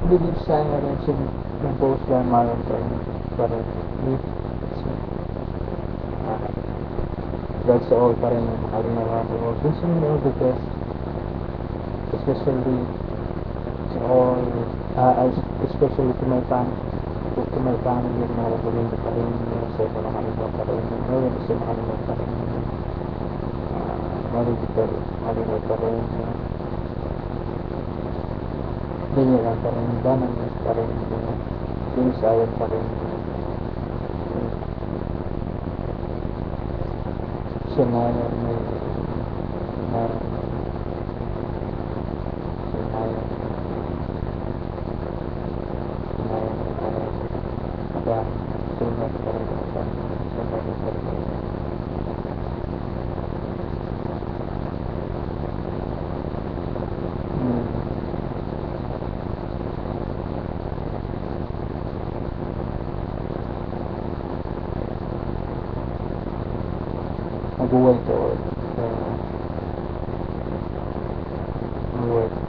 Believe sana rin compose by Marion Turner, but that's all pa rin yung nakaginawa ko. Wishing me all the best, especially to all, especially to my family, na nagulong pa rin sa mga nakalimutan pa rin, ngayon sa mga nakalimutan pa rin, marinig pa rin, binilang pa rin, danan pa rin, sinisayan pa rin, sinayan may sinayan sinayan sinayan pa rin, kaya sunod pa rin, sunod pa rin. Mag-work to work.